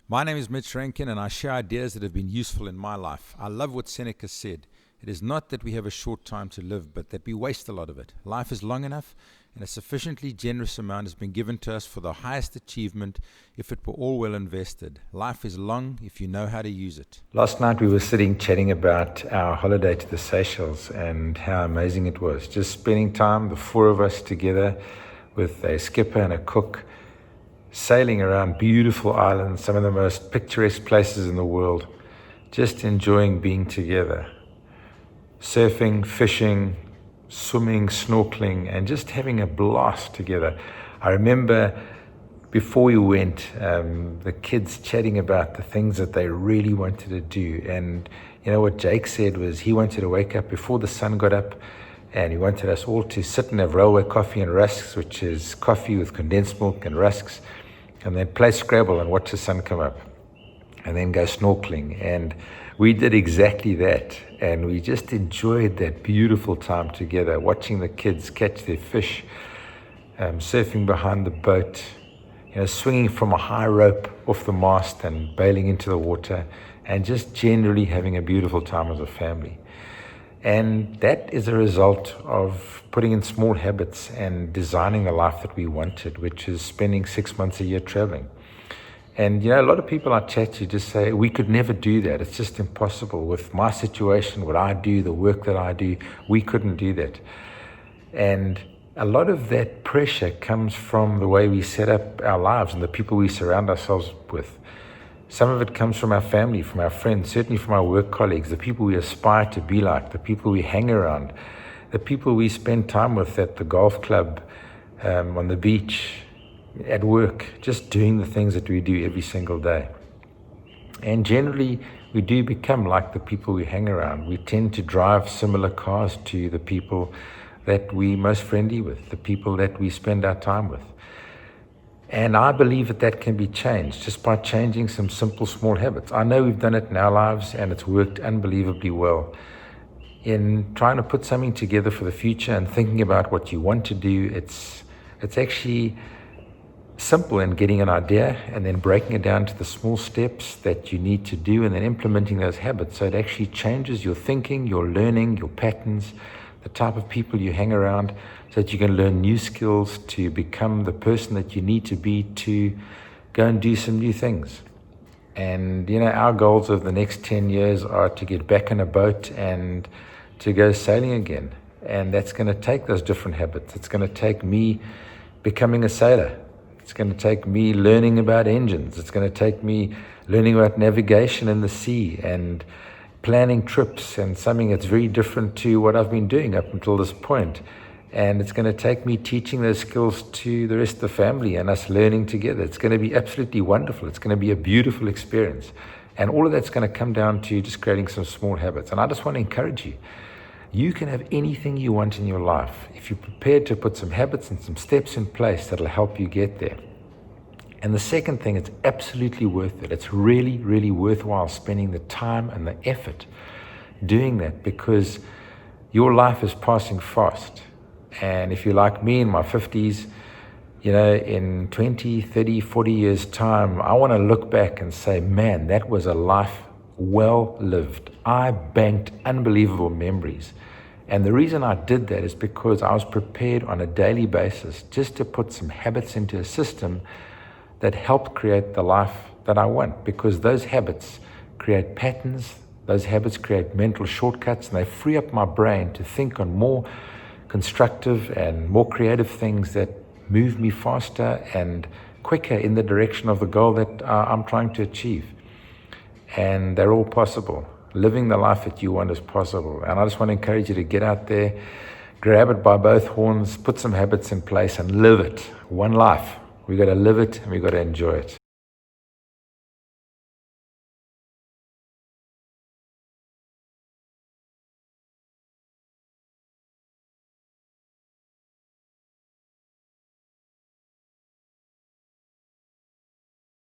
My name is Mitch, Rankin, and I share ideas that have been useful in my life. I love what Seneca said. It is not that we have a short time to live, but that we waste a lot of it. Life is long enough, and a sufficiently generous amount has been given to us for the highest achievement if it were all well invested. Life is long if you know how to use it. Last night we were sitting chatting about our holiday to the Seychelles and how amazing it was. Just spending time, the four of us together with a skipper and a cook, sailing around beautiful islands, some of the most picturesque places in the world, just enjoying being together. Surfing, fishing, swimming, snorkeling, and just having a blast together. I remember before we went, the kids chatting about the things that they really wanted to do. And you know what Jake said was he wanted to wake up before the sun got up, and he wanted us all to sit and have railway coffee and rusks, which is coffee with condensed milk and rusks, and then play Scrabble and watch the sun come up, and then go snorkeling. And we did exactly that, and we just enjoyed that beautiful time together, watching the kids catch their fish, surfing behind the boat, swinging from a high rope off the mast and bailing into the water, and just generally having a beautiful time as a family. And that is a result of putting in small habits and designing the life that we wanted, which is spending 6 months a year traveling. And a lot of people I chat to just say, we could never do that. It's just impossible. With my situation, what I do, the work that I do, we couldn't do that. And a lot of that pressure comes from the way we set up our lives and the people we surround ourselves with. Some of it comes from our family, from our friends, certainly from our work colleagues, the people we aspire to be like, the people we hang around, the people we spend time with at the golf club, on the beach, at work, just doing the things that we do every single day. And generally, we do become like the people we hang around. We tend to drive similar cars to the people that we're most friendly with, the people that we spend our time with. And I believe that can be changed just by changing some simple, small habits. I know we've done it in our lives, and it's worked unbelievably well. In trying to put something together for the future and thinking about what you want to do, it's actually simple in getting an idea and then breaking it down to the small steps that you need to do and then implementing those habits. So it actually changes your thinking, your learning, your patterns, the type of people you hang around, so that you can learn new skills to become the person that you need to be to go and do some new things. And our goals over the next 10 years are to get back in a boat and to go sailing again. And that's going to take those different habits. It's going to take me becoming a sailor. It's going to take me learning about engines. It's going to take me learning about navigation in the sea and planning trips, and something that's very different to what I've been doing up until this point. And it's going to take me teaching those skills to the rest of the family and us learning together. It's going to be absolutely wonderful. It's going to be a beautiful experience. And all of that's going to come down to just creating some small habits. And I just want to encourage you. You can have anything you want in your life if you're prepared to put some habits and some steps in place that'll help you get there. And the second thing, it's absolutely worth it. It's really, really worthwhile spending the time and the effort doing that, because your life is passing fast. And if you're like me in my 50s, in 20, 30, 40 years' time, I want to look back and say, man, that was a life well lived. I banked unbelievable memories. And the reason I did that is because I was prepared on a daily basis just to put some habits into a system that helped create the life that I want, because those habits create patterns, those habits create mental shortcuts, and they free up my brain to think on more constructive and more creative things that move me faster and quicker in the direction of the goal that I'm trying to achieve. And they're all possible. Living the life that you want is possible. And I just want to encourage you to get out there, grab it by both horns, put some habits in place and live it. One life. We got to live it and we got to enjoy it.